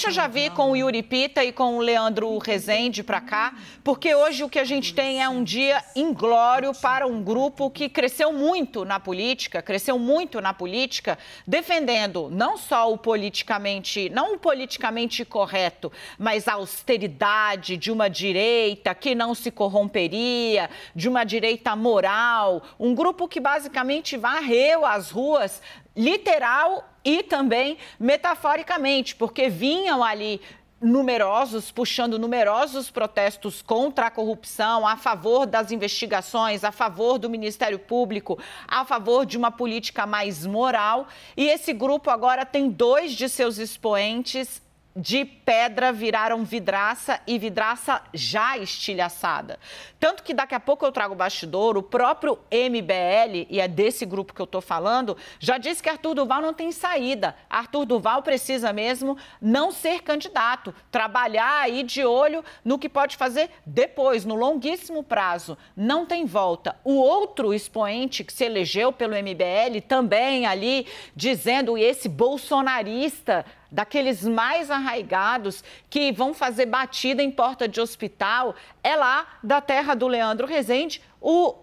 Deixa eu já vir com o Yuri Pita e com o Leandro Rezende para cá, porque hoje o que a gente tem é um dia inglório para um grupo que cresceu muito na política, defendendo não só o politicamente, não o politicamente correto, mas a austeridade de uma direita que não se corromperia, de uma direita moral, um grupo que basicamente varreu as ruas, literal e também metaforicamente, porque vinham ali puxando numerosos protestos contra a corrupção, a favor das investigações, a favor do Ministério Público, a favor de uma política mais moral. E esse grupo agora tem 2 de seus expoentes de pedra viraram vidraça e vidraça já estilhaçada. Tanto que daqui a pouco eu trago o bastidor, o próprio MBL, e é desse grupo que eu estou falando, já disse que Arthur Duval não tem saída. Arthur Duval precisa mesmo não ser candidato, trabalhar aí de olho no que pode fazer depois, no longuíssimo prazo. Não tem volta. O outro expoente que se elegeu pelo MBL também ali dizendo, e esse bolsonarista, daqueles mais arraigados que vão fazer batida em porta de hospital, é lá da terra do Leandro Rezende, o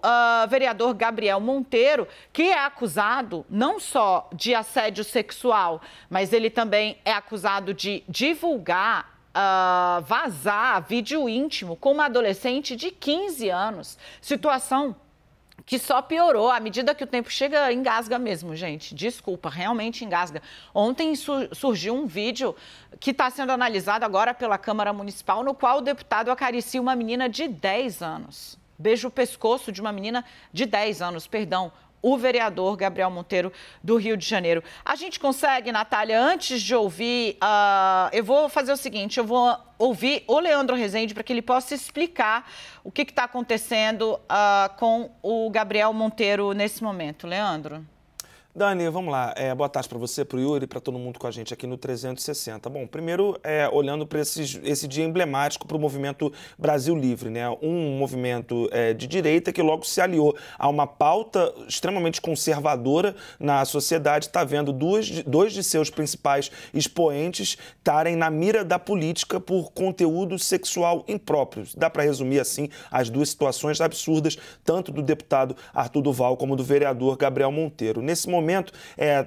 vereador Gabriel Monteiro, que é acusado não só de assédio sexual, mas ele também é acusado de divulgar, vazar vídeo íntimo com uma adolescente de 15 anos. Situação que só piorou. À medida que o tempo chega, engasga mesmo, gente. Desculpa, realmente engasga. Ontem surgiu um vídeo que está sendo analisado agora pela Câmara Municipal, no qual o deputado acaricia uma menina de 10 anos. Beija o pescoço de uma menina de 10 anos, perdão. O vereador Gabriel Monteiro, do Rio de Janeiro. A gente consegue, Natália, antes de ouvir, eu vou fazer o seguinte, eu vou ouvir o Leandro Rezende para que ele possa explicar o que está acontecendo com o Gabriel Monteiro nesse momento. Leandro. Dani, vamos lá. Boa tarde para você, para o Yuri e para todo mundo com a gente aqui no 360. Bom, primeiro, olhando para esse dia emblemático para o movimento Brasil Livre, né? Um movimento de direita que logo se aliou a uma pauta extremamente conservadora na sociedade, está vendo dois de seus principais expoentes estarem na mira da política por conteúdo sexual impróprio. Dá para resumir assim as duas situações absurdas, tanto do deputado Arthur Duval como do vereador Gabriel Monteiro. Nesse momento,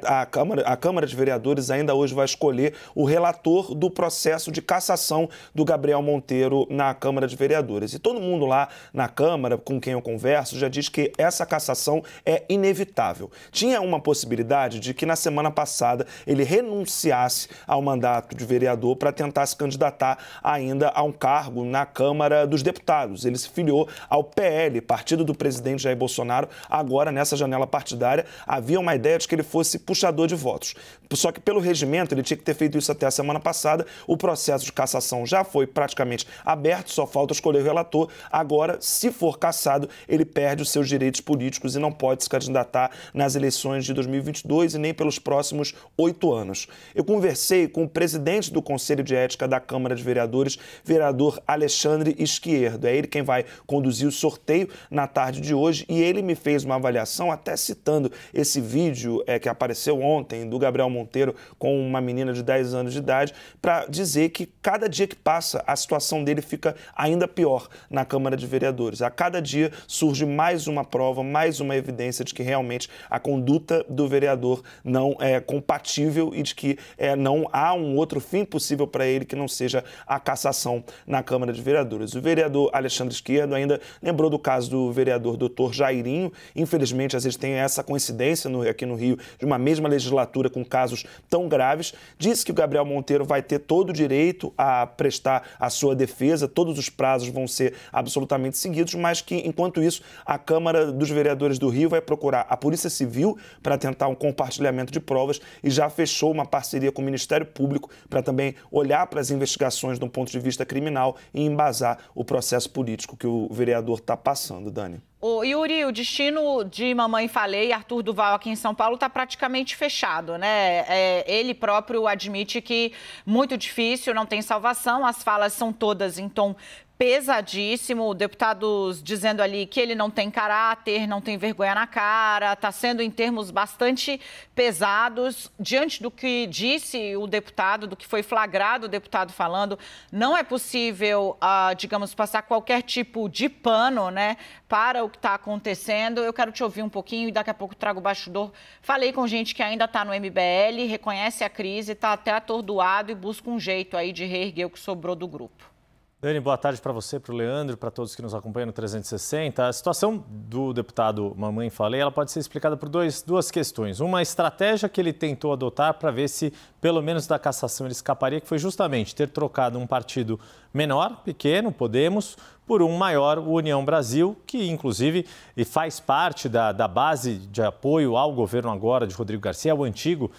a Câmara de Vereadores ainda hoje vai escolher o relator do processo de cassação do Gabriel Monteiro na Câmara de Vereadores. E todo mundo lá na Câmara, com quem eu converso, já diz que essa cassação é inevitável. Tinha uma possibilidade de que na semana passada ele renunciasse ao mandato de vereador para tentar se candidatar ainda a um cargo na Câmara dos Deputados. Ele se filiou ao PL, partido do presidente Jair Bolsonaro. Agora, nessa janela partidária, havia uma ideia de que ele fosse puxador de votos. Só que pelo regimento, ele tinha que ter feito isso até a semana passada. O processo de cassação já foi praticamente aberto, só falta escolher o relator. Agora, se for cassado, ele perde os seus direitos políticos e não pode se candidatar nas eleições de 2022 e nem pelos próximos 8 anos. Eu conversei com o presidente do Conselho de Ética da Câmara de Vereadores, vereador Alexandre Izquierdo. É ele quem vai conduzir o sorteio na tarde de hoje e ele me fez uma avaliação, até citando esse vídeo que apareceu ontem do Gabriel Monteiro com uma menina de 10 anos de idade, para dizer que cada dia que passa a situação dele fica ainda pior na Câmara de Vereadores. A cada dia surge mais uma prova, mais uma evidência de que realmente a conduta do vereador não é compatível e de que não há um outro fim possível para ele que não seja a cassação na Câmara de Vereadores. O vereador Alexandre Izquierdo ainda lembrou do caso do vereador Dr. Jairinho. Infelizmente, às vezes tem essa coincidência aqui no Rio, de uma mesma legislatura com casos tão graves. Disse que o Gabriel Monteiro vai ter todo o direito a prestar a sua defesa, todos os prazos vão ser absolutamente seguidos, mas que, enquanto isso, a Câmara dos Vereadores do Rio vai procurar a Polícia Civil para tentar um compartilhamento de provas e já fechou uma parceria com o Ministério Público para também olhar para as investigações de um ponto de vista criminal e embasar o processo político que o vereador está passando, Dani. Ô, Yuri, o destino de Mamãe Falei, Arthur Duval aqui em São Paulo, está praticamente fechado, né? Ele próprio admite que muito difícil, não tem salvação, as falas são todas em tom pesadíssimo, deputados dizendo ali que ele não tem caráter, não tem vergonha na cara, está sendo em termos bastante pesados. Diante do que disse o deputado, do que foi flagrado o deputado falando, não é possível, digamos, passar qualquer tipo de pano, né, para o que está acontecendo. Eu quero te ouvir um pouquinho e daqui a pouco trago o bastidor. Falei com gente que ainda está no MBL, reconhece a crise, está até atordoado e busca um jeito aí de reerguer o que sobrou do grupo. Dani, boa tarde para você, para o Leandro, para todos que nos acompanham no 360. A situação do deputado Mamãe Falei, ela pode ser explicada por duas questões. Uma estratégia que ele tentou adotar para ver se, pelo menos da cassação, ele escaparia, que foi justamente ter trocado um partido menor, pequeno, Podemos, por um maior, o União Brasil, que inclusive faz parte da base de apoio ao governo agora de Rodrigo Garcia, o antigo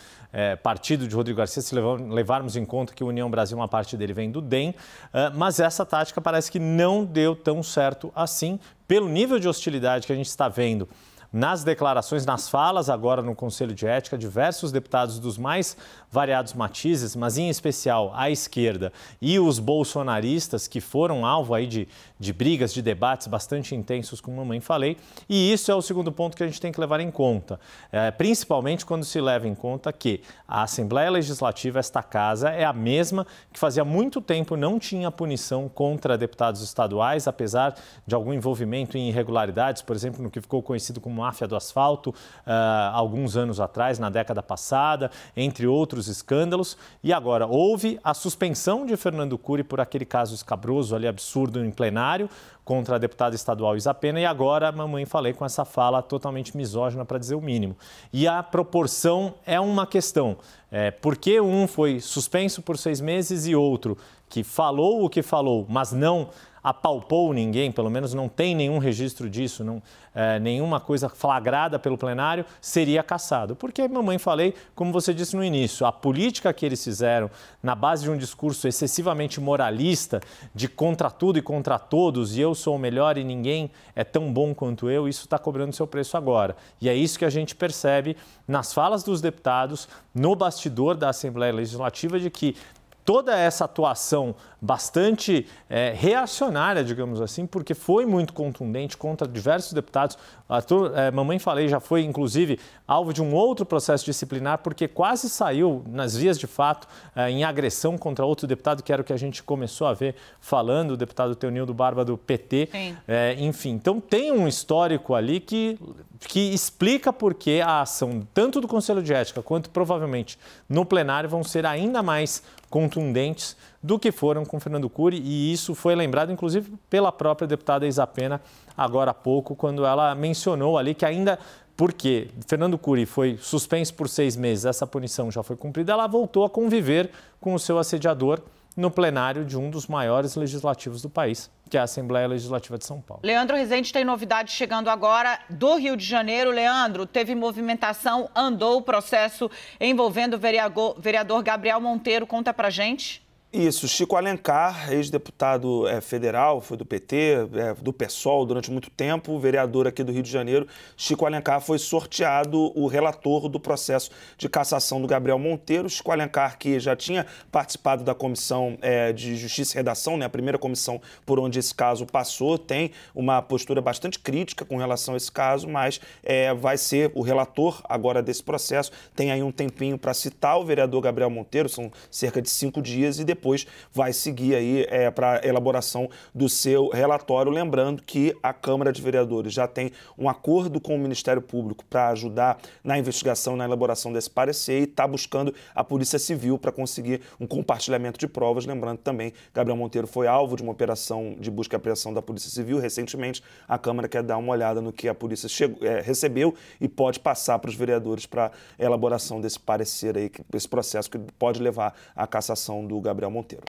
partido de Rodrigo Garcia, se levarmos em conta que o União Brasil, uma parte dele vem do DEM, mas essa tática parece que não deu tão certo assim, pelo nível de hostilidade que a gente está vendo nas declarações, nas falas agora no Conselho de Ética, diversos deputados dos mais variados matizes, mas em especial a esquerda e os bolsonaristas que foram alvo aí de brigas, de debates bastante intensos, como Mamãe Falei, e isso é o segundo ponto que a gente tem que levar em conta, principalmente quando se leva em conta que a Assembleia Legislativa, esta casa, é a mesma que fazia muito tempo não tinha punição contra deputados estaduais, apesar de algum envolvimento em irregularidades, por exemplo, no que ficou conhecido como máfia do asfalto, alguns anos atrás, na década passada, entre outros escândalos. E agora, houve a suspensão de Fernando Cury por aquele caso escabroso, ali absurdo, em plenário, contra a deputada estadual Isa Pena, e agora a Mamãe Falei com essa fala totalmente misógina, para dizer o mínimo. E a proporção é uma questão. Por que um foi suspenso por 6 meses e outro que falou o que falou, mas não apalpou ninguém, pelo menos não tem nenhum registro disso, nenhuma coisa flagrada pelo plenário, seria cassado. Porque, Mamãe Falei, como você disse no início, a política que eles fizeram na base de um discurso excessivamente moralista, de contra tudo e contra todos, e eu sou o melhor e ninguém é tão bom quanto eu, isso está cobrando seu preço agora. E é isso que a gente percebe nas falas dos deputados, no bastidor da Assembleia Legislativa, de que toda essa atuação bastante reacionária, digamos assim, porque foi muito contundente contra diversos deputados. Mamãe Falei já foi, inclusive, alvo de um outro processo disciplinar, porque quase saiu nas vias de fato em agressão contra outro deputado, que era o que a gente começou a ver falando, o deputado Teonildo Barba, do PT. Enfim, então tem um histórico ali que explica por que a ação, tanto do Conselho de Ética quanto provavelmente no plenário, vão ser ainda mais contundentes do que foram com Fernando Cury, e isso foi lembrado, inclusive, pela própria deputada Isa Pena, agora há pouco, quando ela mencionou ali que ainda, porque Fernando Cury foi suspenso por 6 meses, essa punição já foi cumprida, ela voltou a conviver com o seu assediador no plenário de um dos maiores legislativos do país, que é a Assembleia Legislativa de São Paulo. Leandro Rezende tem novidade chegando agora do Rio de Janeiro. Leandro, teve movimentação, andou o processo envolvendo o vereador Gabriel Monteiro. Conta pra gente. Isso, Chico Alencar, ex-deputado federal, foi do PT, do PSOL durante muito tempo, vereador aqui do Rio de Janeiro. Chico Alencar foi sorteado o relator do processo de cassação do Gabriel Monteiro. Chico Alencar, que já tinha participado da Comissão de Justiça e Redação, né, a primeira comissão por onde esse caso passou, tem uma postura bastante crítica com relação a esse caso, mas vai ser o relator agora desse processo. Tem aí um tempinho para citar o vereador Gabriel Monteiro, são cerca de 5 dias, e depois vai seguir aí para a elaboração do seu relatório. Lembrando que a Câmara de Vereadores já tem um acordo com o Ministério Público para ajudar na investigação, na elaboração desse parecer, e está buscando a Polícia Civil para conseguir um compartilhamento de provas. Lembrando também, Gabriel Monteiro foi alvo de uma operação de busca e apreensão da Polícia Civil recentemente. A Câmara quer dar uma olhada no que a polícia recebeu e pode passar para os vereadores para a elaboração desse parecer aí, esse processo que pode levar à cassação do Gabriel Monteiro.